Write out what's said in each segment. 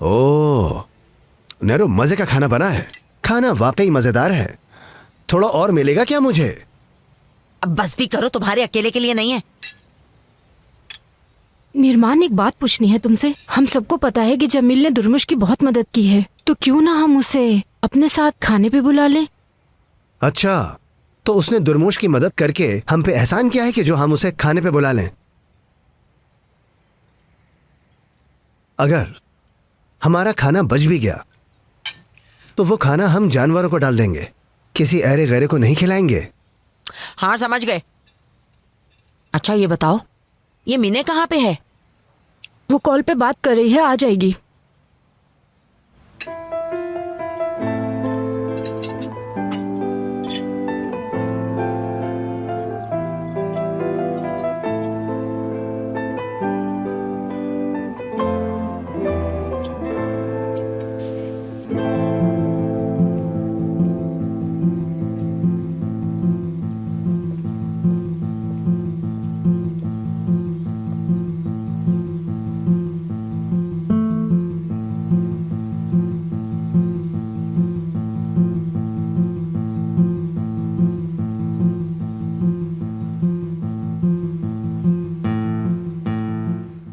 ओह narrow, मजे का खाना बना है। खाना वाकई मजेदार है। थोड़ा और मिलेगा क्या मुझे? अब बस भी करो, तुम्हारे अकेले के लिए नहीं है। निर्माण, एक बात पूछनी है तुमसे। हम सबको पता है कि जमील ने दुर्मुश की बहुत मदद की है, तो क्यों ना हम उसे अपने साथ खाने पे बुला लें? अच्छा, तो उसने दुर्मुश की मदद करके हम पे एहसान किया है कि जो हम उसे खाने पे बुला लें। अगर हमारा खाना बच भी गया तो वो खाना हम जानवरों को डाल देंगे, किसी ऐरे गैरे को नहीं खिलाएंगे। हाँ समझ गए। अच्छा ये बताओ, ये मीने कहाँ पे है? वो कॉल पे बात कर रही है, आ जाएगी।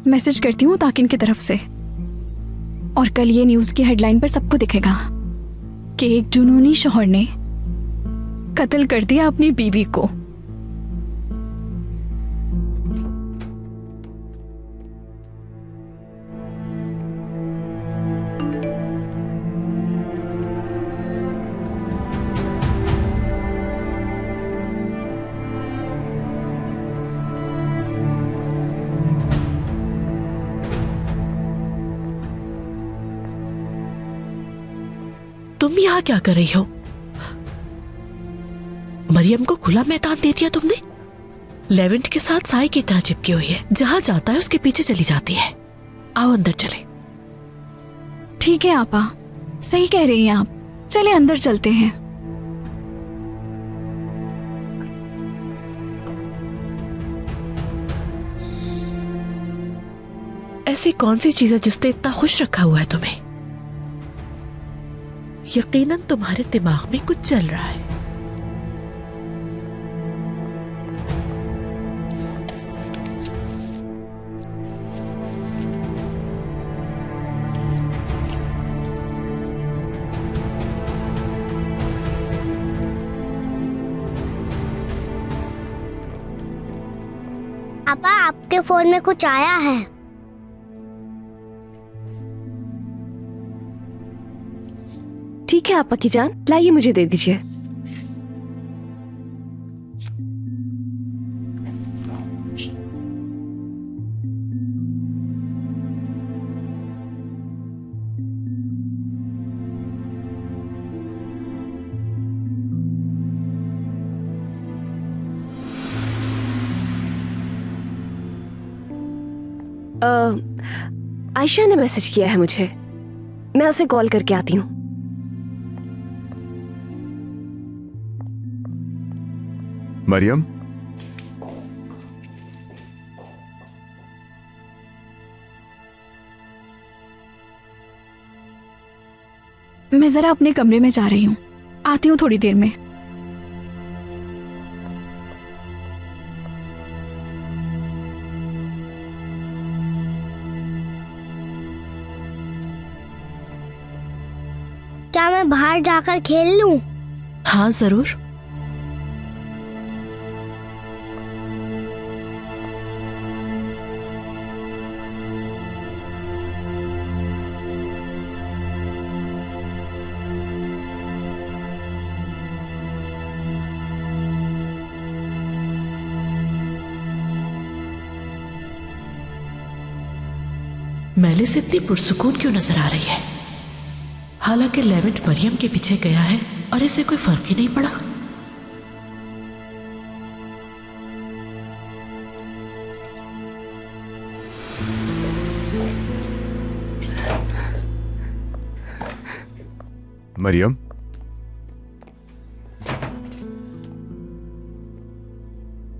मैसेज करती हूँ ताकिन की तरफ से, और कल ये न्यूज़ की हेडलाइन पर सबको दिखेगा कि एक जुनूनी शौहर ने कत्ल कर दिया अपनी बीवी को। तुम यहाँ क्या कर रही हो? मरियम को खुला मैदान दे दिया तुमने। लेवेंट के साथ साई की तरह चिपकी हुई है, जहां जाता है उसके पीछे चली जाती है। आओ अंदर चले। ठीक है आपा, सही कह रही हैं आप, चले अंदर चलते हैं। ऐसी कौन सी चीज है जिसने इतना खुश रखा हुआ है तुम्हें? यकीनन तुम्हारे दिमाग में कुछ चल रहा है। पापा, आपके फोन में कुछ आया है। ठीक है आपा की जान, लाइए मुझे दे दीजिए। आयशा ने मैसेज किया है मुझे, मैं उसे कॉल करके आती हूँ। मरियम, मैं जरा अपने कमरे में जा रही हूँ, आती हूँ थोड़ी देर में। क्या मैं बाहर जाकर खेल लूं? हाँ जरूर। मेलिस इतनी पुरसुकून क्यों नजर आ रही है? हालांकि लेवेंट मरियम के पीछे गया है और इसे कोई फर्क ही नहीं पड़ा। मरियम,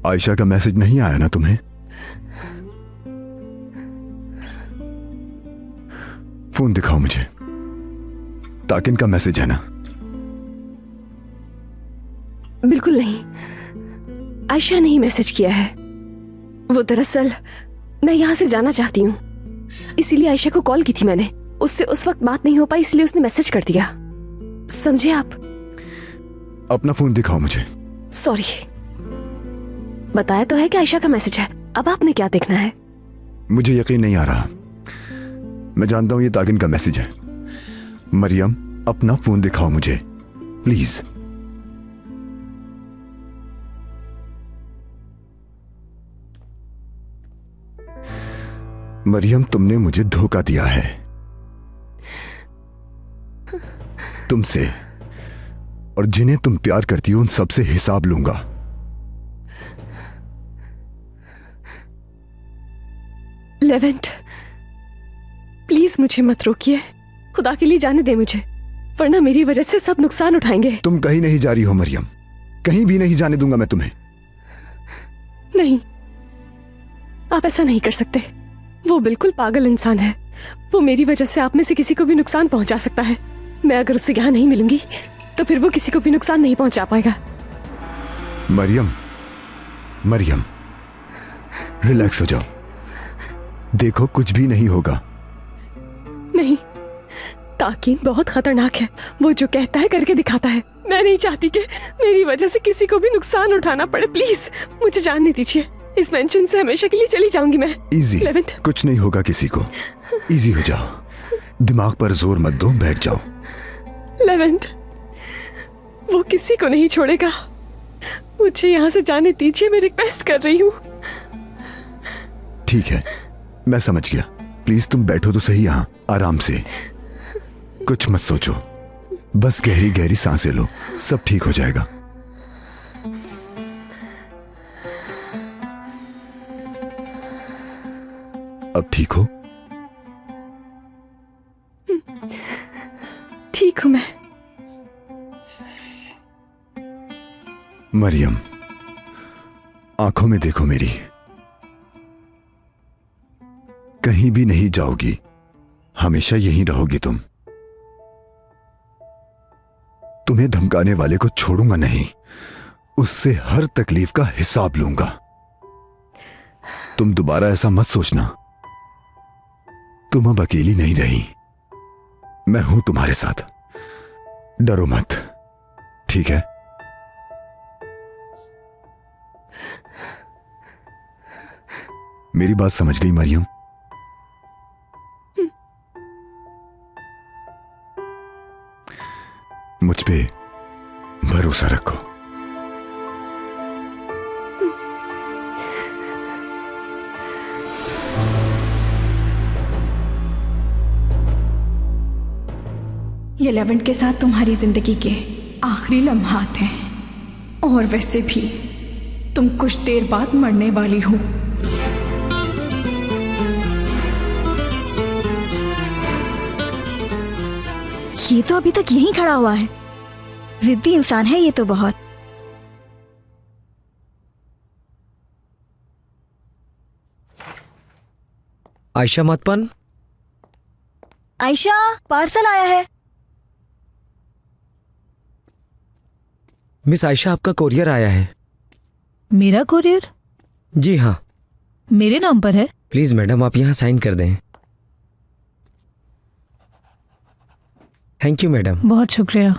आयशा का मैसेज नहीं आया ना तुम्हें? फोन दिखाओ मुझे। ताकिन का मैसेज है ना? बिल्कुल नहीं, आयशा ने ही मैसेज किया है। वो दरअसल मैं यहाँ से जाना चाहती हूँ, इसीलिए आयशा को कॉल की थी मैंने। उससे उस वक्त बात नहीं हो पाई, इसलिए उसने मैसेज कर दिया। समझे आप? अपना फोन दिखाओ मुझे। सॉरी, बताया तो है कि आयशा का मैसेज है, अब आपने क्या देखना है? मुझे यकीन नहीं आ रहा। मैं जानता हूं ये ताकिन का मैसेज है। मरियम, अपना फोन दिखाओ मुझे प्लीज। मरियम, तुमने मुझे धोखा दिया है। तुमसे और जिन्हें तुम प्यार करती हो उन सबसे हिसाब लूंगा। लेवेंट, प्लीज मुझे मत रोकिए, खुदा के लिए जाने दे मुझे, वरना मेरी वजह से सब नुकसान उठाएंगे। तुम कहीं नहीं जा रही हो मरियम, कहीं भी नहीं जाने दूंगा मैं तुम्हें। नहीं, आप ऐसा नहीं कर सकते। वो बिल्कुल पागल इंसान है। वो मेरी वजह से आप में से किसी को भी नुकसान पहुंचा सकता है। मैं अगर उससे यहाँ नहीं मिलूंगी तो फिर वो किसी को भी नुकसान नहीं पहुंचा पाएगा। मरियम, मरियम, रिलैक्स हो जाओ। देखो, कुछ भी नहीं होगा। नहीं, ताकीन बहुत खतरनाक है। वो जो कहता है करके दिखाता है। मैं नहीं चाहती कि मेरी वजह से किसी को भी नुकसान उठाना पड़े। प्लीज मुझे जानने दीजिए। इस मेंशन से हमेशा के लिए चली जाऊंगी मैं। इजी, लेवेंट, कुछ नहीं होगा किसी को। इजी हो जाओ, दिमाग पर जोर मत दो, बैठ जाओ। लेवेंट, वो किसी को नहीं छोड़ेगा। मुझे यहाँ से जाने दीजिए, मैं रिक्वेस्ट कर रही हूँ। ठीक है, मैं समझ गया। प्लीज तुम बैठो तो सही यहाँ आराम से। कुछ मत सोचो, बस गहरी गहरी सांसें लो, सब ठीक हो जाएगा। अब ठीक हो? ठीक हूं मैं। मरियम, आंखों में देखो मेरी। कहीं भी नहीं जाओगी, हमेशा यहीं रहोगी तुम। तुम्हें धमकाने वाले को छोड़ूंगा नहीं, उससे हर तकलीफ का हिसाब लूंगा। तुम दोबारा ऐसा मत सोचना। तुम अब अकेली नहीं रही, मैं हूं तुम्हारे साथ। डरो मत, ठीक है? मेरी बात समझ गई मरियम? मुझ पे भरोसा रखो। ये लेवेंट के साथ तुम्हारी जिंदगी के आखिरी लम्हात हैं, और वैसे भी तुम कुछ देर बाद मरने वाली हो। ये तो अभी तक यहीं खड़ा हुआ है। जिद्दी इंसान है ये तो बहुत। आयशा मतपन, आयशा, पार्सल आया है। मिस आयशा, आपका कोरियर आया है। मेरा कोरियर? जी हाँ। मेरे नाम पर है? प्लीज मैडम, आप यहाँ साइन कर दें। Thank you madam. बहुत शुक्रिया।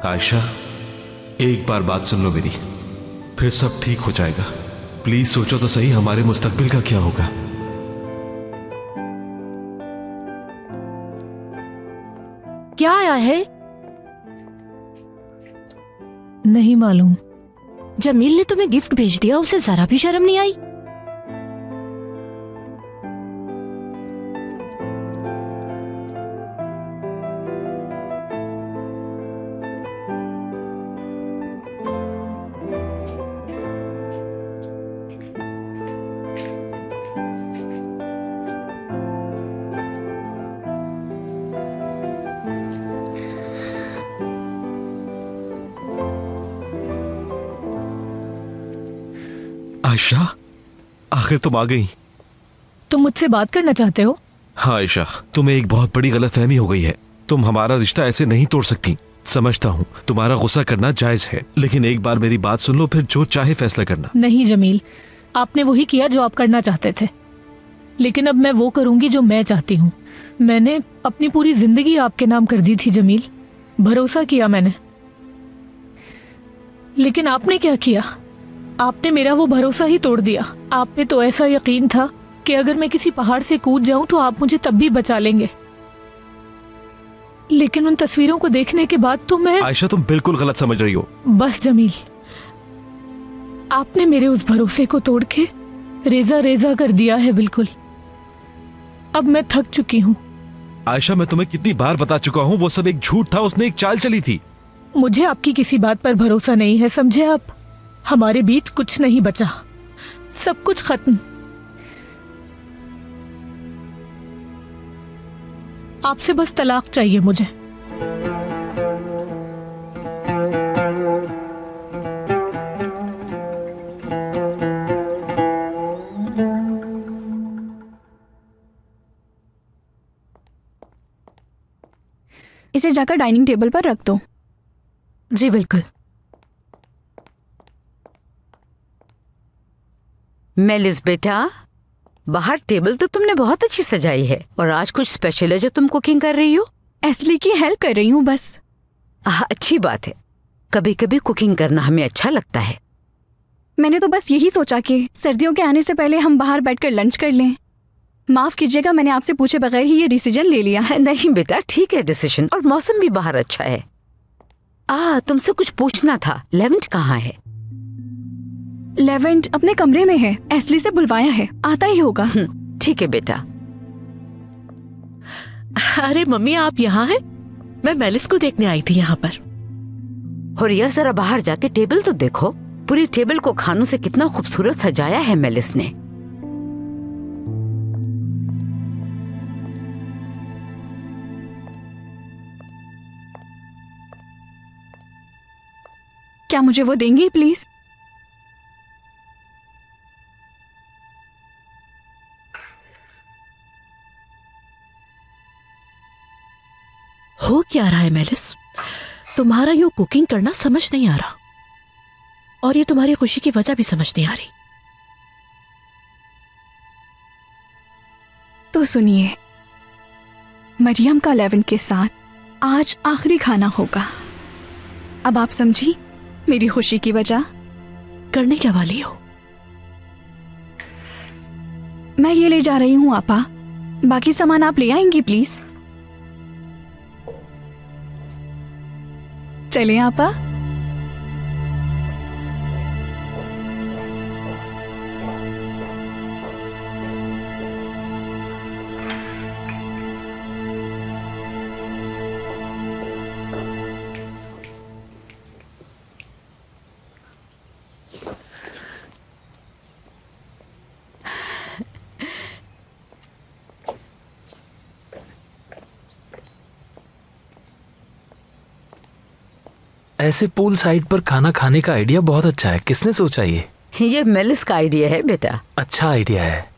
आयशा, एक बार बात सुन लो मेरी, फिर सब ठीक हो जाएगा। प्लीज सोचो तो सही, हमारे मुस्तकबिल का क्या होगा। क्या आया है? नहीं मालूम। जमील ने तुम्हें गिफ्ट भेज दिया, उसे जरा भी शर्म नहीं आई? आयशा, आखिर तुम आ गई। तुम मुझसे बात करना चाहते हो? हाँ आयशा, तुम्हें एक बहुत बड़ी गलतफहमी हो गई है। तुम हमारा रिश्ता ऐसे नहीं तोड़ सकती। समझता हूँ तुम्हारा गुस्सा करना जायज है, लेकिन एक बार मेरी बात सुन लो, फिर जो चाहे फैसला करना। नहीं जमील, आपने वही किया जो आप करना चाहते थे, लेकिन अब मैं वो करूंगी जो मैं चाहती हूँ। मैंने अपनी पूरी जिंदगी आपके नाम कर दी थी जमील, भरोसा किया मैंने, लेकिन आपने क्या किया? आपने मेरा वो भरोसा ही तोड़ दिया। आप पे तो ऐसा यकीन था कि अगर मैं किसी पहाड़ से कूद जाऊं तो आप मुझे तब भी बचा लेंगे, लेकिन उन तस्वीरों को देखने के बाद तो मैं। आयशा, तुम बिल्कुल गलत समझ रही हो। बस जमील, आपने मेरे उस भरोसे को तोड़ के रेजा रेजा कर दिया है बिल्कुल। अब मैं थक चुकी हूँ। आयशा, मैं तुम्हें कितनी बार बता चुका हूँ, वो सब एक झूठ था, उसने एक चाल चली थी। मुझे आपकी किसी बात पर भरोसा नहीं है, समझे आप? हमारे बीच कुछ नहीं बचा, सब कुछ खत्म। आपसे बस तलाक चाहिए मुझे। इसे जाकर डाइनिंग टेबल पर रख दो। जी बिल्कुल। मेलिस बेटा, बाहर टेबल तो तुमने बहुत अच्छी सजाई है, और आज कुछ स्पेशल है जो तुम कुकिंग कर रही हो? एस्ली की हेल्प कर रही हूँ बस। अच्छी बात है, कभी कभी कुकिंग करना हमें अच्छा लगता है। मैंने तो बस यही सोचा कि सर्दियों के आने से पहले हम बाहर बैठकर लंच कर लें। माफ कीजिएगा, मैंने आपसे पूछे बगैर ही ये डिसीजन ले लिया है। नहीं बेटा, ठीक है डिसीजन, और मौसम भी बाहर अच्छा है। तुमसे कुछ पूछना था, लेवेंट कहाँ है? लेवेंट अपने कमरे में है, एस्ली से बुलवाया है, आता ही होगा। ठीक है बेटा। अरे मम्मी, आप यहाँ हैं? मैं मेलिस को देखने आई थी यहाँ पर। हुरिया, जरा बाहर जाके टेबल तो देखो। पूरी टेबल को खानों से कितना खूबसूरत सजाया है मेलिस ने। क्या मुझे वो देंगी प्लीज? हो क्या रहा है मेलिस? तुम्हारा यूं कुकिंग करना समझ नहीं आ रहा, और ये तुम्हारी खुशी की वजह भी समझ नहीं आ रही। तो सुनिए, मरियम का लेवेंट के साथ आज आखिरी खाना होगा। अब आप समझी मेरी खुशी की वजह? करने क्या वाली हो? मैं ये ले जा रही हूँ आपा, बाकी सामान आप ले आएंगी प्लीज। चलें आपा। ऐसे पूल साइड पर खाना खाने का आइडिया बहुत अच्छा है। किसने सोचा ये? ये मेलिस का आइडिया है बेटा। अच्छा आइडिया है।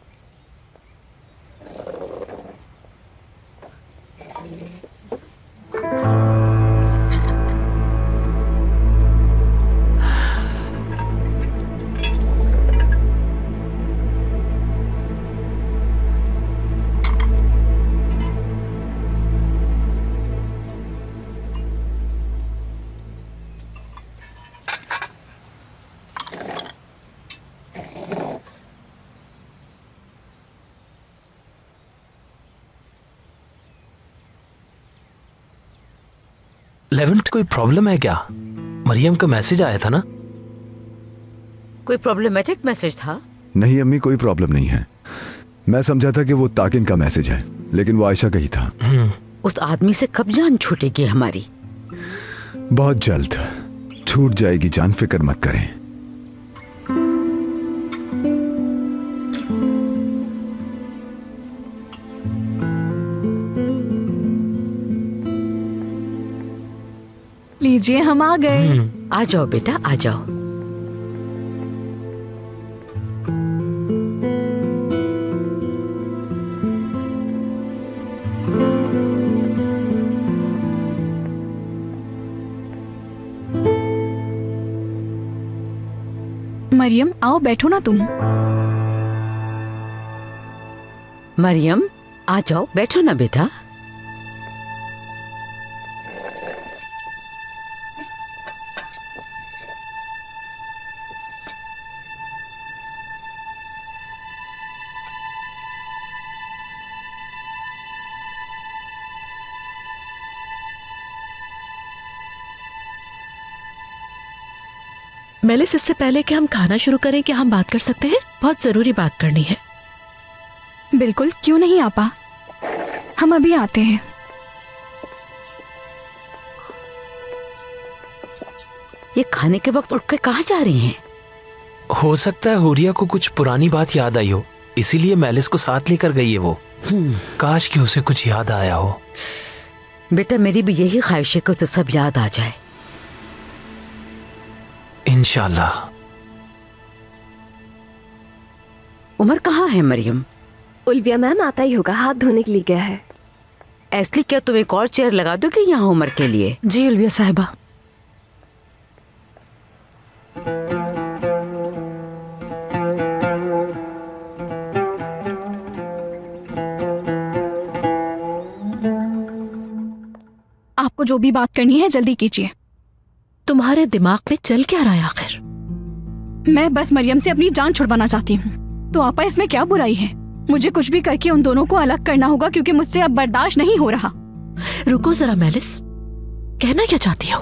लेवेंट, कोई प्रॉब्लम है क्या? मरियम का मैसेज आया था ना? कोई प्रॉब्लमेटिक मैसेज था? नहीं अम्मी, कोई प्रॉब्लम नहीं है। मैं समझा था कि वो ताकिन का मैसेज है, लेकिन वो आयशा का ही था। उस आदमी से कब जान छूटेगी हमारी? बहुत जल्द छूट जाएगी जान, फिक्र मत करें। लीजिए, हम आ गए। आ जाओ बेटा, आ जाओ। मरियम आओ बैठो ना तुम। मरियम आ जाओ, बैठो ना बेटा। मेलिस, इससे पहले कि हम खाना शुरू करें क्या हम बात कर सकते हैं? बहुत जरूरी बात करनी है। बिल्कुल, क्यों नहीं आपा, हम अभी आते हैं। ये खाने के वक्त उठ के कहाँ जा रही हैं? हो सकता है हुरिया को कुछ पुरानी बात याद आई हो, इसीलिए मेलिस को साथ लेकर गई है वो। काश कि उसे कुछ याद आया हो। बेटा मेरी भी यही ख्वाहिश है कि उसे सब याद आ जाए। इंशाल्लाह। उमर कहाँ है मरियम? उल्विया मैम आता ही होगा, हाथ धोने के लिए गया है। ऐसली क्या तुम एक और चेयर लगा दो कि यहाँ उमर के लिए? जी उल्विया साहिबा। आपको जो भी बात करनी है जल्दी कीजिए। तुम्हारे दिमाग में चल क्या रहा है आखिर? मैं बस मरियम से अपनी जान छुड़वाना चाहती हूँ। तो आपा इसमें क्या बुराई है? मुझे कुछ भी करके उन दोनों को अलग करना होगा क्योंकि मुझसे अब बर्दाश्त नहीं हो रहा। रुको जरा मेलिस, कहना क्या चाहती हो?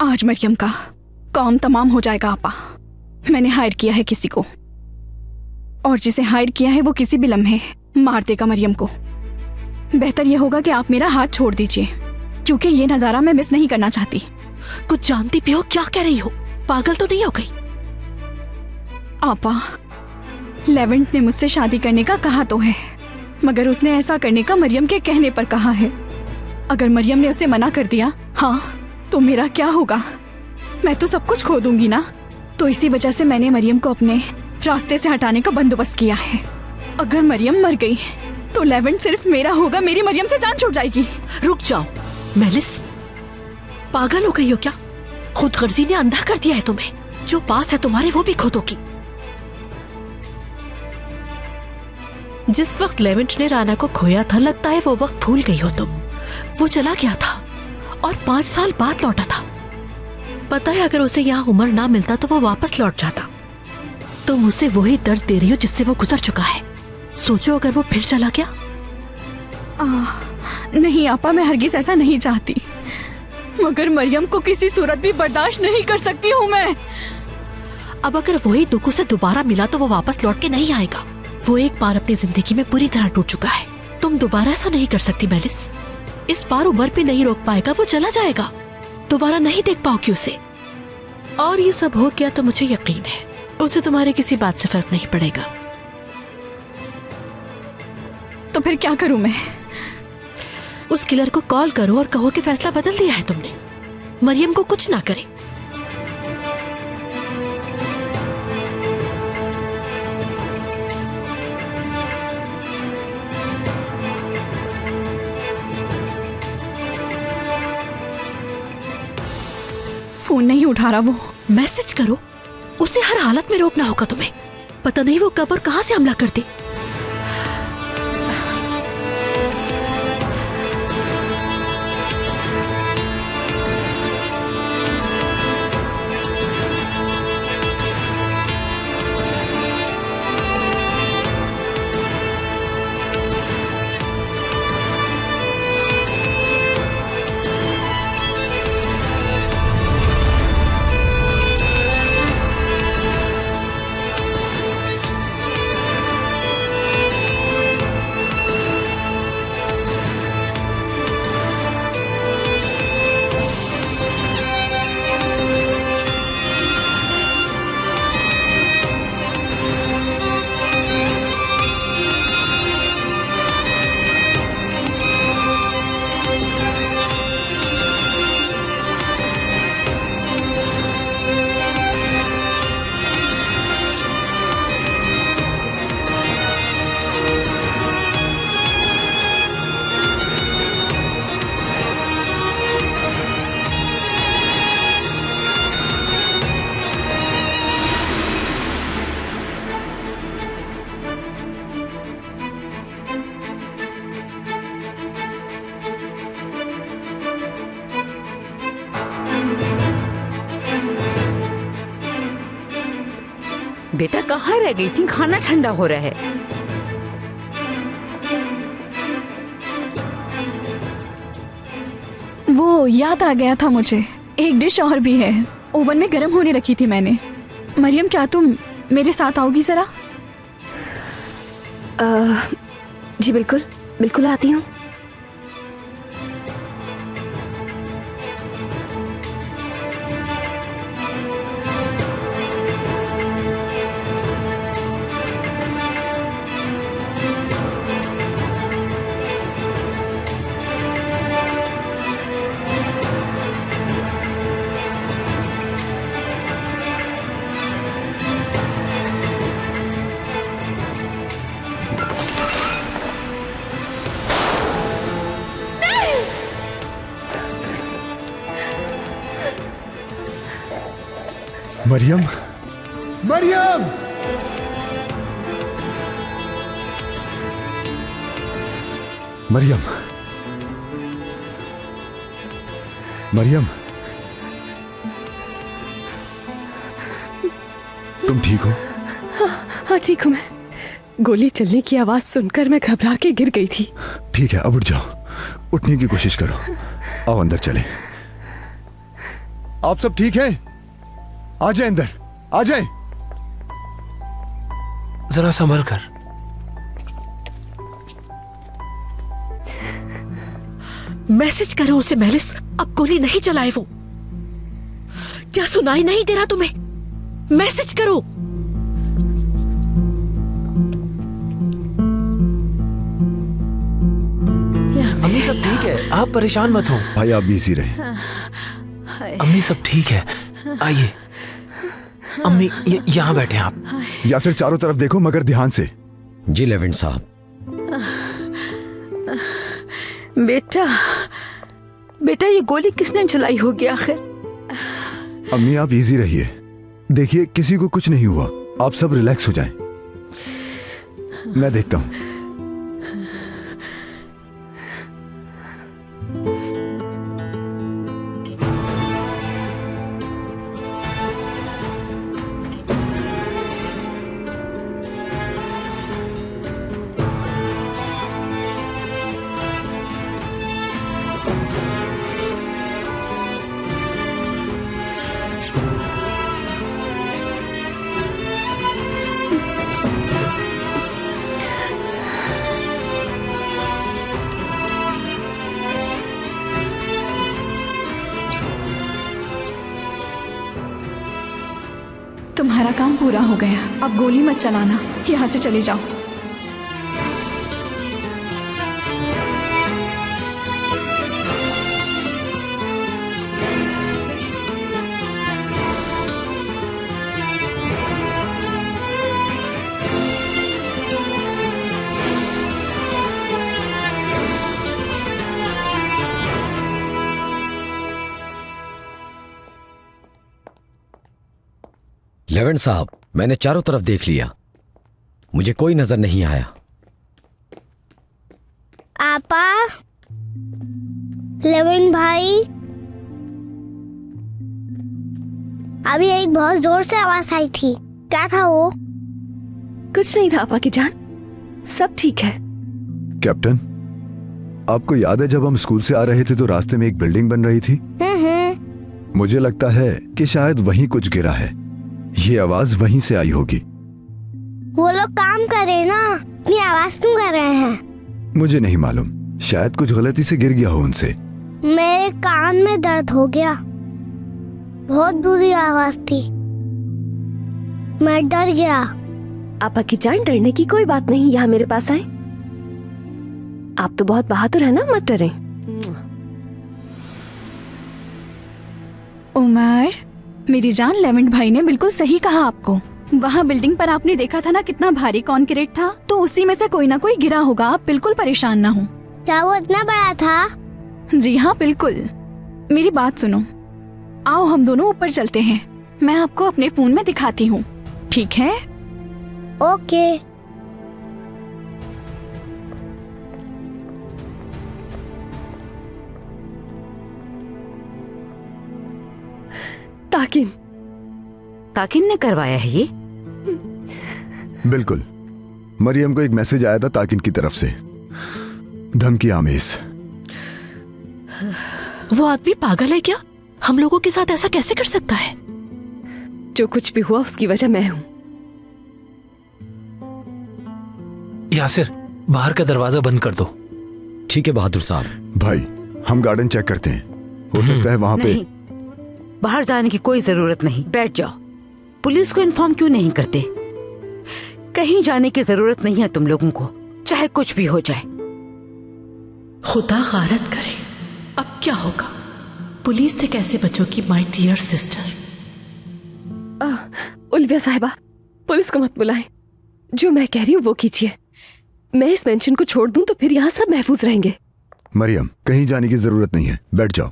आज मरियम का काम तमाम हो जाएगा आपा। मैंने हायर किया है किसी को, और जिसे हायर किया है वो किसी भी लम्हे मार देगा मरियम को। बेहतर यह होगा कि आप मेरा हाथ छोड़ दीजिए क्योंकि ये नजारा मैं मिस नहीं करना चाहती। कुछ जानती भी हो? क्या कह रही हो? पागल तो नहीं हो गई? आपा, लेवेंट ने मुझसे शादी करने का कहा तो है, मगर उसने ऐसा करने का मरियम के कहने पर कहा है। अगर मरियम ने उसे मना कर दिया, हाँ, तो मेरा क्या होगा? मैं तो सब कुछ खो दूंगी ना। तो इसी वजह से मैंने मरियम को अपने रास्ते से हटाने का बंदोबस्त किया है। अगर मरियम मर गई तो लेवेंट सिर्फ मेरा होगा, मेरी मरियम से जान छूट जाएगी। रुक जाओ मेलिस, पागल हो गई हो क्या? खुद गर्जी ने अंधा कर दिया है तुम्हें। जो पास है तुम्हारे वो भी खो दोगी। जिस वक्त लेवेंट ने राना को खोया था, लगता है वो वक्त भूल गई हो तुम। वो चला गया था और 5 साल बाद लौटा था। पता है अगर उसे यहाँ उमर ना मिलता तो वो वापस लौट जाता। तुम उसे वही दर्द दे रही हो जिससे वो गुजर चुका है। सोचो अगर वो फिर चला गया। नहीं आपा, मैं हरगिज ऐसा नहीं चाहती, मगर मरियम को किसी सूरत भी बर्दाश्त नहीं कर सकती हूँ मैं। अब अगर वही दुख उसे दोबारा मिला तो वो वापस लौट के नहीं आएगा। वो एक बार अपनी जिंदगी में पूरी तरह टूट चुका है। तुम दोबारा ऐसा नहीं कर सकती मेलिस। इस बार उमर पे नहीं रोक पाएगा, वो चला जाएगा। दोबारा नहीं देख पाओगी उसे। और ये सब हो गया तो मुझे यकीन है उसे तुम्हारे किसी बात से फर्क नहीं पड़ेगा। तो फिर क्या करूं मैं? उस किलर को कॉल करो और कहो कि फैसला बदल दिया है तुमने। मरियम को कुछ ना करे। फोन नहीं उठा रहा वो। मैसेज करो। उसे हर हालत में रोकना होगा तुम्हें। पता नहीं वो कब और कहां से हमला कर दे। बेटा कहाँ रह गई थी? खाना ठंडा हो रहा है। वो याद आ गया था मुझे, एक डिश और भी है, ओवन में गर्म होने रखी थी मैंने। मरियम, क्या तुम मेरे साथ आओगी जरा? जी बिल्कुल, बिल्कुल आती हूँ। मरियम, मरियम! मरियम, मरियम, तुम ठीक हो? हाँ ठीक हूँ मैं। गोली चलने की आवाज सुनकर मैं घबरा के गिर गई थी। ठीक है, अब उठ जाओ, उठने की कोशिश करो। आओ अंदर चलें। आप सब ठीक हैं? आ जाए अंदर, आ जाए। जरा संभल कर। मैसेज करो उसे मेलिस, अब गोली नहीं चलाए वो। क्या सुनाई नहीं दे रहा तुम्हें? मैसेज करो। अम्मी सब ठीक है, आप परेशान मत हो। भाई आप बिजी रहे। अम्मी सब ठीक है, आइए। अम्मी यहाँ बैठे आप। यासिर चारों तरफ देखो मगर ध्यान से। जी लेवेंट साहब। बेटा, बेटा ये गोली किसने चलाई होगी आखिर? अम्मी आप इजी रहिए, देखिए किसी को कुछ नहीं हुआ, आप सब रिलैक्स हो जाएं। मैं देखता हूं। तुम्हारा काम पूरा हो गया, अब गोली मत चलाना, यहाँ से चले जाओ। लेवेंट साहब, मैंने चारों तरफ देख लिया, मुझे कोई नजर नहीं आया। आपा, लेवन भाई, अभी एक बहुत जोर से आवाज आई थी, क्या था वो? कुछ नहीं था आपा की जान, सब ठीक है। कैप्टन, आपको याद है जब हम स्कूल से आ रहे थे तो रास्ते में एक बिल्डिंग बन रही थी? मुझे लगता है कि शायद वहीं कुछ गिरा है, ये आवाज वहीं से आई होगी। वो लोग काम कर रहे हैं ना, अपनी आवाज क्यों कर रहे हैं? मुझे नहीं मालूम, शायद कुछ गलती से गिर गया हो उनसे। मेरे कान में दर्द हो गया, बहुत बुरी आवाज थी, मैं डर गया। आपा की जान, डरने की कोई बात नहीं, यहाँ मेरे पास आए। आप तो बहुत बहादुर है ना, मत डरें। उमर, मेरी जान, लेवेंट भाई ने बिल्कुल सही कहा आपको। वहाँ बिल्डिंग पर आपने देखा था ना कितना भारी कॉन्क्रीट था, तो उसी में से कोई ना कोई गिरा होगा, आप बिल्कुल परेशान ना हो। क्या वो इतना बड़ा था? जी हाँ बिल्कुल। मेरी बात सुनो, आओ हम दोनों ऊपर चलते हैं, मैं आपको अपने फोन में दिखाती हूँ, ठीक है? ओके। ताकिन ताकिन ने करवाया है ये? बिल्कुल। मरियम को एक मैसेज आया था ताकिन की तरफ से, धमकी आमेज। वो आदमी पागल है क्या? हम लोगों के साथ ऐसा कैसे कर सकता है? जो कुछ भी हुआ उसकी वजह मैं हूं। यासिर, बाहर का दरवाजा बंद कर दो। ठीक है बहादुर साहब। भाई हम गार्डन चेक करते हैं, हो सकता है वहां पे। नहीं, बाहर जाने की कोई जरूरत नहीं, बैठ जाओ। पुलिस को इन्फॉर्म क्यों नहीं करते? कहीं जाने की जरूरत नहीं है तुम लोगों को, चाहे कुछ भी हो जाए। खुदा गारत करे, अब क्या होगा? पुलिस से कैसे बचोगी माय डियर सिस्टर? उल्विया साहिबा, पुलिस को मत बुलाएं। जो मैं कह रही हूँ वो कीजिए। मैं इस मेंशन को छोड़ दूं तो फिर यहाँ सब महफूज रहेंगे। मरियम, कहीं जाने की जरूरत नहीं है, बैठ जाओ।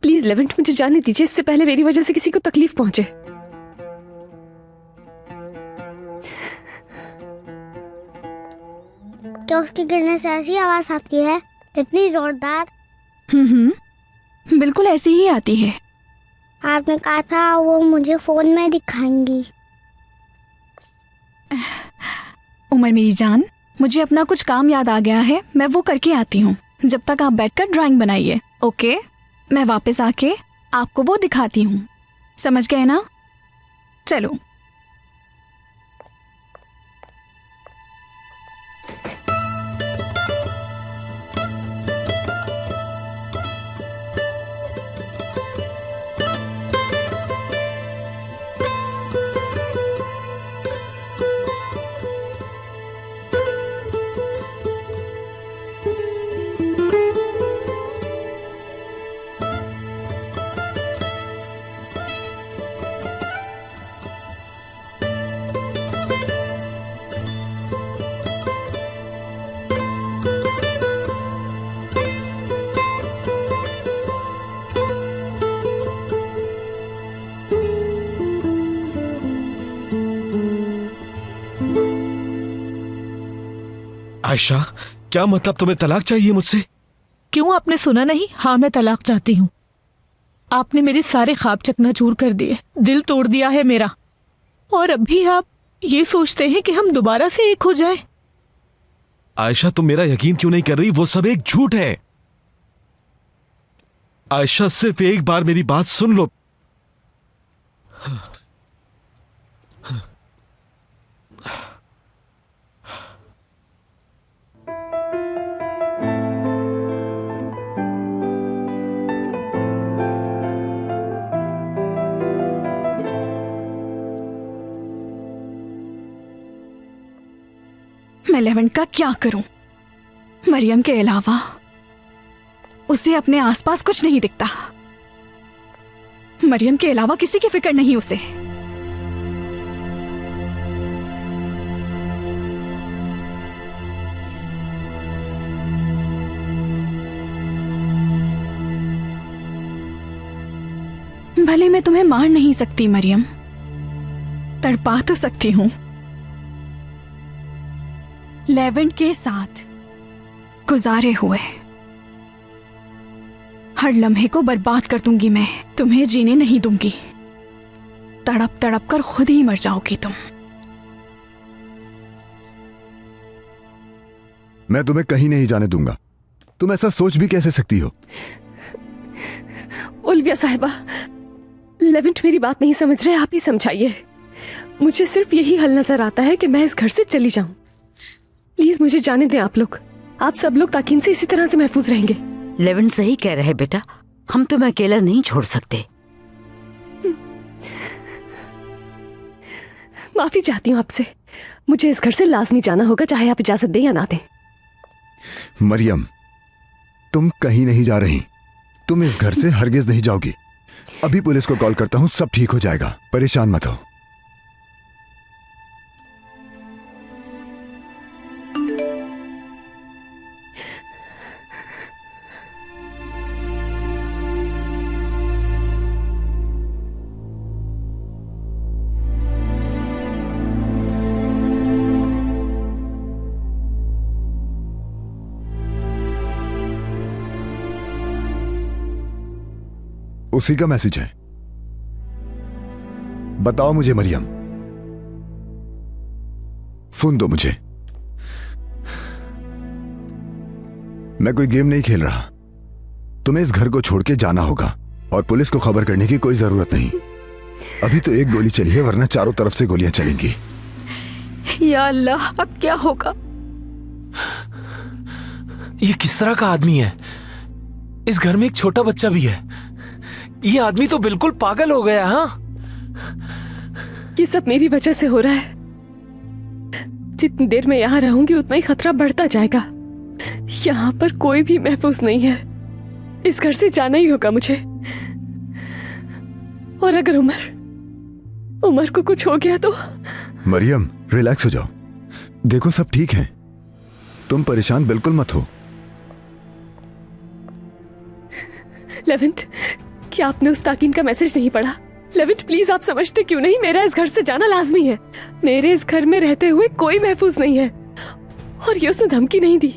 प्लीज लेवेंट, मुझे जाने दीजिए, इससे पहले मेरी वजह से किसी को तकलीफ पहुंचे। क्या उसके गिरने से ऐसी आवाज आती है, इतनी जोरदार? बिल्कुल ऐसी ही आती है। आपने कहा था वो मुझे फोन में दिखाएंगी। उमर मेरी जान, मुझे अपना कुछ काम याद आ गया है, मैं वो करके आती हूँ। जब तक आप बैठकर ड्राइंग बनाइए, ओके? मैं वापस आके आपको वो दिखाती हूँ, समझ गए ना? चलो। आयशा, क्या मतलब? तुम्हें तलाक चाहिए मुझसे? क्यों, आपने सुना नहीं? हाँ, मैं तलाक चाहती हूँ। आपने मेरे सारे ख्वाब चकनाचूर कर दिए, दिल तोड़ दिया है मेरा, और अभी आप ये सोचते हैं कि हम दोबारा से एक हो जाएं? आयशा, तुम मेरा यकीन क्यों नहीं कर रही? वो सब एक झूठ है। आयशा, सिर्फ एक बार मेरी बात सुन लो। मैं लेवेंट का क्या करूं? मरियम के अलावा उसे अपने आसपास कुछ नहीं दिखता। मरियम के अलावा किसी की फिक्र नहीं उसे। भले मैं तुम्हें मार नहीं सकती मरियम, तड़पा तो सकती हूं। लेवेंट के साथ गुजारे हुए हर लम्हे को बर्बाद कर दूंगी मैं, तुम्हें जीने नहीं दूंगी। तड़प तड़प कर खुद ही मर जाओगी तुम। मैं तुम्हें कहीं नहीं जाने दूंगा। तुम ऐसा सोच भी कैसे सकती हो? उल्विया साहिबा, लेवेंट मेरी बात नहीं समझ रहे, आप ही समझाइए। मुझे सिर्फ यही हल नजर आता है कि मैं इस घर से चली जाऊं। प्लीज मुझे जाने दें आप लोग। आप सब लोग ताकिन से इसी तरह से महफूज रहेंगे। लेवेंट सही कह रहे बेटा, हम तुम्हें अकेला नहीं छोड़ सकते। माफी चाहती हूँ आपसे, मुझे इस घर से लाजमी जाना होगा, चाहे आप इजाजत दें या ना दें। मरियम, तुम कहीं नहीं जा रही। तुम इस घर से हरगिज नहीं जाओगी। अभी पुलिस को कॉल करता हूँ, सब ठीक हो जाएगा, परेशान मत हो। उसी का मैसेज है। बताओ मुझे मरियम, फोन दो मुझे। मैं कोई गेम नहीं खेल रहा। तुम्हें इस घर को छोड़ के जाना होगा और पुलिस को खबर करने की कोई जरूरत नहीं। अभी तो एक गोली चली है, वरना चारों तरफ से गोलियां चलेंगी। या अल्लाह, अब क्या होगा? ये किस तरह का आदमी है? इस घर में एक छोटा बच्चा भी है। ये आदमी तो बिल्कुल पागल हो गया। हाँ, ये सब मेरी वजह से हो रहा है। जितनी देर मैं यहाँ रहूंगी उतना ही खतरा बढ़ता जाएगा। यहाँ पर कोई भी महफूज नहीं है। इस घर से जाना ही होगा मुझे। और अगर उमर को कुछ हो गया तो? मरियम, रिलैक्स हो जाओ। देखो सब ठीक है, तुम परेशान बिल्कुल मत हो। लेवेंट, क्या आपने उस ताकीन का मैसेज नहीं पढ़ा? लेवेंट प्लीज, आप समझते क्यों नहीं? मेरा इस घर से जाना लाजमी है। मेरे इस घर में रहते हुए कोई महफूज नहीं है। और ये उसने धमकी नहीं दी,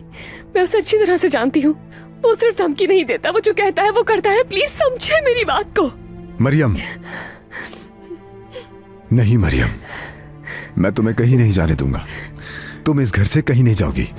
मैं उसे अच्छी तरह से जानती हूँ। वो सिर्फ धमकी नहीं देता, वो जो कहता है वो करता है। प्लीज समझे मेरी बात को। मरियम, नहीं मरियम, मैं तुम्हें कहीं नहीं जाने दूंगा। तुम इस घर से कहीं नहीं जाओगी।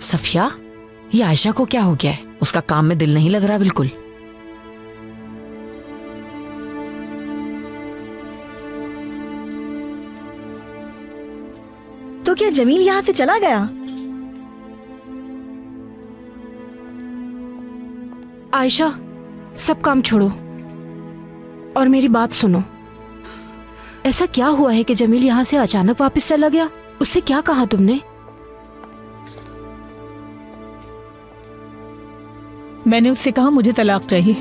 सफिया, ये आयशा को क्या हो गया है? उसका काम में दिल नहीं लग रहा बिल्कुल। तो क्या जमील यहाँ से चला गया? आयशा, सब काम छोड़ो और मेरी बात सुनो। ऐसा क्या हुआ है कि जमील यहाँ से अचानक वापस चला गया? उससे क्या कहा तुमने? मैंने उससे कहा मुझे तलाक चाहिए।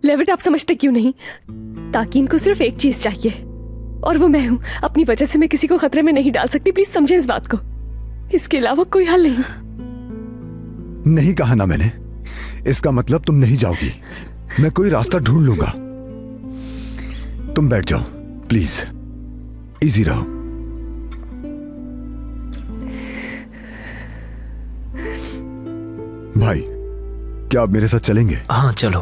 लेविट, आप समझते क्यों नहीं? ताकीन को सिर्फ एक चीज चाहिए और वो मैं हूं। अपनी वजह से मैं किसी को खतरे में नहीं डाल सकती। प्लीज समझे इस बात को। इसके अलावा कोई हल नहीं। नहीं कहा ना मैंने? इसका मतलब तुम नहीं जाओगी। मैं कोई रास्ता ढूंढ लूंगा। तुम बैठ जाओ प्लीज, इजी रहो। भाई, क्या आप मेरे साथ चलेंगे? हाँ चलो।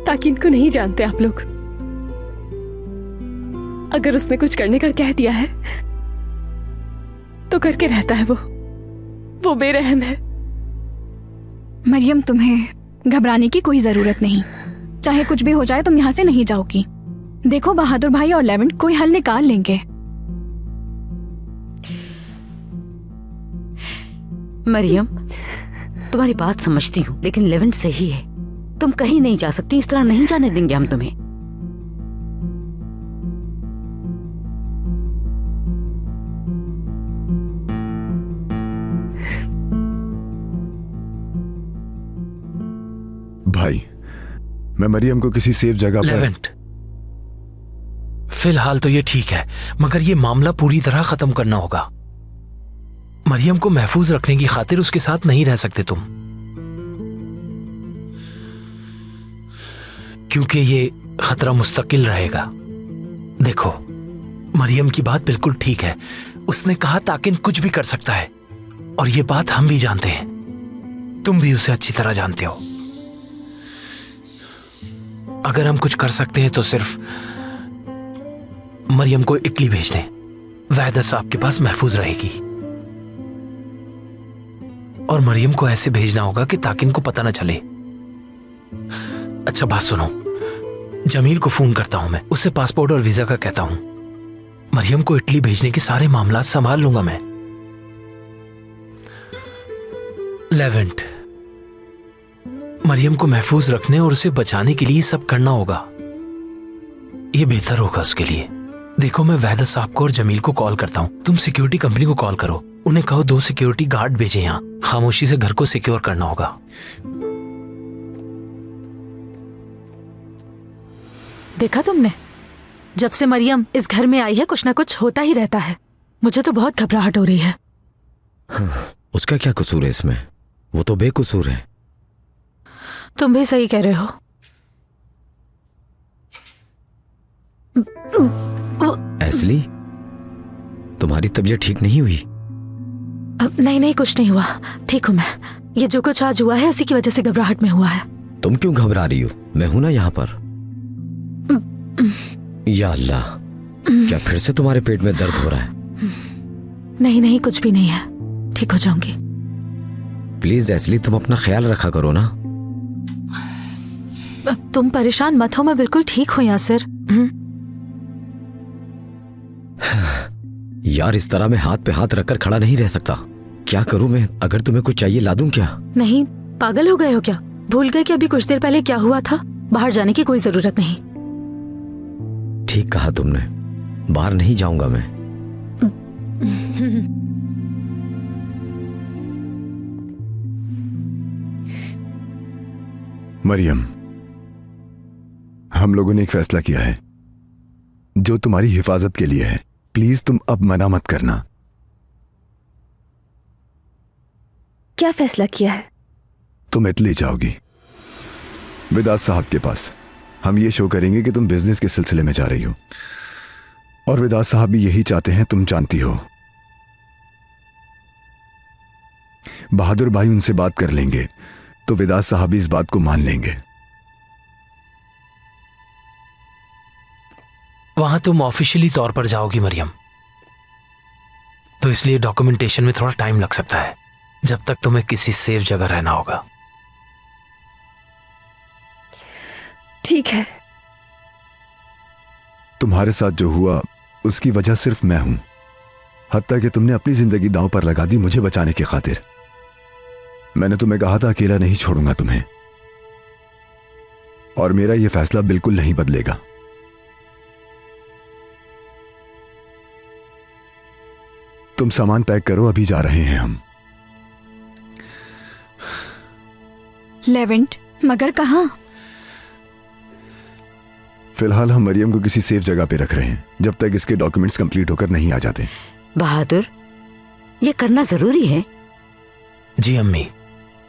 ताकीन को नहीं जानते आप लोग। अगर उसने कुछ करने का कह दिया है तो करके रहता है। वो बेरहम है। मरियम, तुम्हें घबराने की कोई जरूरत नहीं। चाहे कुछ भी हो जाए तुम यहाँ से नहीं जाओगी। देखो, बहादुर भाई और लेवेंट कोई हल निकाल लेंगे। मरियम, तुम्हारी बात समझती हूँ, लेकिन लेवेंट सही है। तुम कहीं नहीं जा सकती। इस तरह नहीं जाने देंगे हम तुम्हें। भाई, मैं मरियम को किसी सेफ जगह पर। लेवेंट, फिलहाल तो ये ठीक है, मगर ये मामला पूरी तरह खत्म करना होगा। मरियम को महफूज रखने की खातिर उसके साथ नहीं रह सकते तुम, क्योंकि ये खतरा मुस्तकिल रहेगा। देखो, मरियम की बात बिल्कुल ठीक है। उसने कहा ताकिन कुछ भी कर सकता है, और ये बात हम भी जानते हैं। तुम भी उसे अच्छी तरह जानते हो। अगर हम कुछ कर सकते हैं तो सिर्फ मरियम को इटली भेज दें। वहदा साहब के पास महफूज रहेगी। और मरियम को ऐसे भेजना होगा कि ताकिन को पता न चले। अच्छा बात सुनो, जमील को फोन करता हूं मैं। उससे पासपोर्ट और वीजा का कहता हूं। मरियम को इटली भेजने के सारे मामला संभाल लूंगा मैं। लेवेंट, मरियम को महफूज रखने और उसे बचाने के लिए सब करना होगा। यह बेहतर होगा उसके लिए। देखो, मैं वैदा साहब को और जमील को कॉल करता हूँ, तुम सिक्योरिटी कंपनी को कॉल करो, उन्हें कहो 2 सिक्योरिटी गार्ड भेजे यहाँ, खामोशी से घर को सिक्योर करना होगा। देखा तुमने, जब से मरियम इस घर में आई है कुछ ना कुछ होता ही रहता है। मुझे तो बहुत घबराहट हो रही है। उसका क्या कसूर है इसमें? वो तो बेकसूर है। तुम भी सही कह रहे हो। एस्ली, तुम्हारी तबीयत ठीक नहीं हुई? नहीं, कुछ नहीं हुआ, ठीक हूँ मैं। ये जो कुछ आज हुआ है उसी की वजह से घबराहट में हुआ है। तुम क्यों घबरा रही हो? मैं हूं ना यहाँ पर। या अल्लाह, क्या फिर से तुम्हारे पेट में दर्द हो रहा है? नहीं, कुछ भी नहीं है, ठीक हो जाऊंगी। प्लीज एस्ली, तुम अपना ख्याल रखा करो ना। तुम परेशान मत हो, मैं बिल्कुल ठीक हूँ यासिर। यार, इस तरह मैं हाथ पे हाथ रखकर खड़ा नहीं रह सकता। क्या करूं मैं? अगर तुम्हें कुछ चाहिए ला दूं क्या? नहीं, पागल हो गए हो क्या? भूल गए कि अभी कुछ देर पहले क्या हुआ था? बाहर जाने की कोई जरूरत नहीं। ठीक कहा तुमने, बाहर नहीं जाऊंगा मैं। मरियम, हम लोगों ने एक फैसला किया है जो तुम्हारी हिफाजत के लिए है। प्लीज तुम अब मना मत करना। क्या फैसला किया है? तुम इटली जाओगी विदात साहब के पास। हम ये शो करेंगे कि तुम बिजनेस के सिलसिले में जा रही हो, और विदात साहब भी यही चाहते हैं, तुम जानती हो। बहादुर भाई उनसे बात कर लेंगे तो विदात साहब भी इस बात को मान लेंगे। वहां तुम ऑफिशियली तौर पर जाओगी मरियम, तो इसलिए डॉक्यूमेंटेशन में थोड़ा टाइम लग सकता है, जब तक तुम्हें किसी सेफ जगह रहना होगा। ठीक है। तुम्हारे साथ जो हुआ उसकी वजह सिर्फ मैं हूं, हत्ता कि तुमने अपनी जिंदगी दांव पर लगा दी मुझे बचाने की खातिर। मैंने तुम्हें कहा था अकेला नहीं छोड़ूंगा तुम्हें, और मेरा यह फैसला बिल्कुल नहीं बदलेगा। तुम सामान पैक करो, अभी जा रहे हैं हम। लेवेंट, मगर कहाँ? फिलहाल हम मरियम को किसी सेफ जगह पे रख रहे हैं जब तक इसके डॉक्यूमेंट्स कंप्लीट होकर नहीं आ जाते। बहादुर, ये करना जरूरी है? जी अम्मी,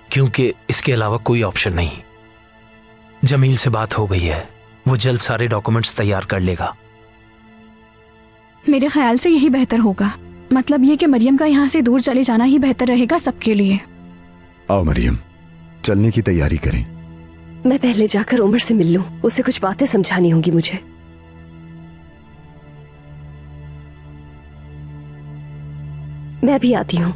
क्योंकि इसके अलावा कोई ऑप्शन नहीं। जमील से बात हो गई है, वो जल्द सारे डॉक्यूमेंट्स तैयार कर लेगा। मेरे ख्याल से यही बेहतर होगा। मतलब ये कि मरियम का यहाँ से दूर चले जाना ही बेहतर रहेगा सबके लिए। आओ मरियम, चलने की तैयारी करें। मैं पहले जाकर उमर से मिल लूं, उसे कुछ बातें समझानी होंगी मुझे। मैं भी आती हूं।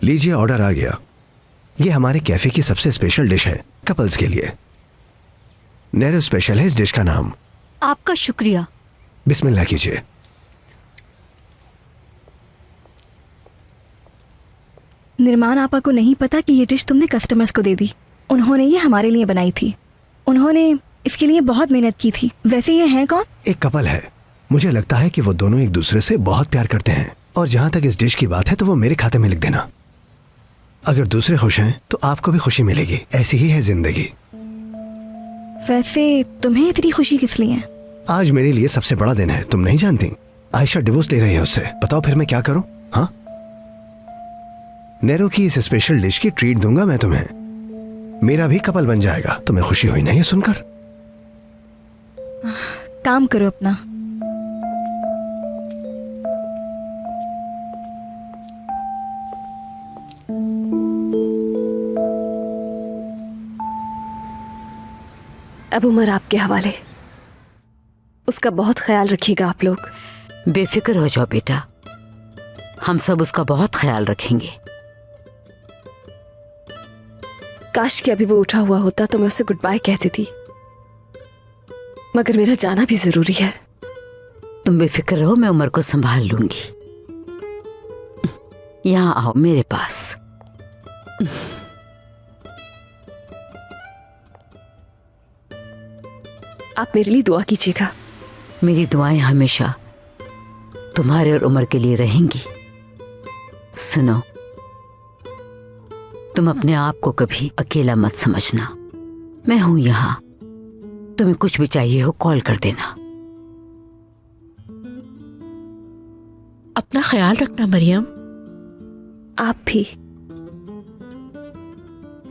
लीजिए, ऑर्डर आ गया। ये हमारे कैफे की सबसे स्पेशल डिश है, कपल्स के लिए। नैरो स्पेशल है इस डिश का नाम। आपका शुक्रिया। बिस्मिल्लाह कीजिए। निर्माण आपा को नहीं पता कि ये डिश तुमने कस्टमर्स को दे दी। उन्होंने ये हमारे लिए बनाई थी। उन्होंने इसके लिए बहुत मेहनत की थी। वैसे ये हैं कौन? एक कपल है। मुझे लगता है कि वो दोनों एक दूसरे से बहुत प्यार करते हैं, और जहां तक इस डिश की बात है तो वो मेरे खाते में लिख देना। अगर दूसरे खुश हैं तो आपको भी खुशी मिलेगी। ऐसी ही है जिंदगी। वैसे तुम्हें इतनी खुशी किस लिए है? आज मेरे लिए सबसे बड़ा दिन है, तुम नहीं जानती। आयशा डिवोर्स ले रही है उससे। बताओ फिर मैं क्या करूं? हाँ, नैरो की इस स्पेशल डिश की ट्रीट दूंगा मैं तुम्हें। मेरा भी कपल बन जाएगा। तुम्हें खुशी हुई नहीं सुनकर? काम करो अपना। अब उमर आपके हवाले। उसका बहुत ख्याल रखिएगा आप लोग। बेफिक्र हो जाओ बेटा, हम सब उसका बहुत ख्याल रखेंगे। काश कि अभी वो उठा हुआ होता तो मैं उसे गुड बाय कहती थी, मगर मेरा जाना भी जरूरी है। तुम बेफिक्र रहो, मैं उमर को संभाल लूंगी। यहाँ आओ मेरे पास। आप मेरे लिए दुआ कीजिएगा। मेरी दुआएं हमेशा तुम्हारे और उमर के लिए रहेंगी। सुनो, तुम अपने आप को कभी अकेला मत समझना। मैं हूं यहाँ, तुम्हें कुछ भी चाहिए हो कॉल कर देना। अपना ख्याल रखना मरियम। आप भी।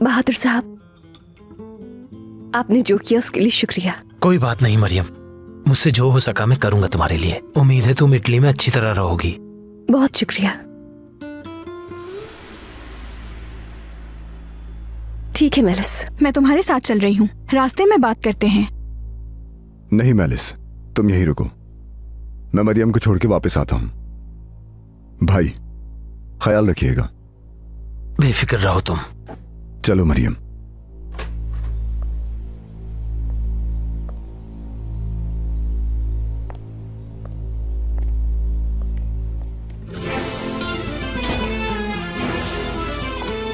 बहादुर साहब, आपने जो किया उसके लिए शुक्रिया। कोई बात नहीं मरियम, मुझसे जो हो सका मैं करूंगा तुम्हारे लिए। उम्मीद है तुम इटली में अच्छी तरह रहोगी। बहुत शुक्रिया। ठीक है मेलिस, मैं तुम्हारे साथ चल रही हूँ, रास्ते में बात करते हैं। नहीं मेलिस, तुम यहीं रुको, मैं मरियम को छोड़ के वापस आता हूं। भाई ख्याल रखिएगा। बेफिक्र रहो तुम। चलो मरियम।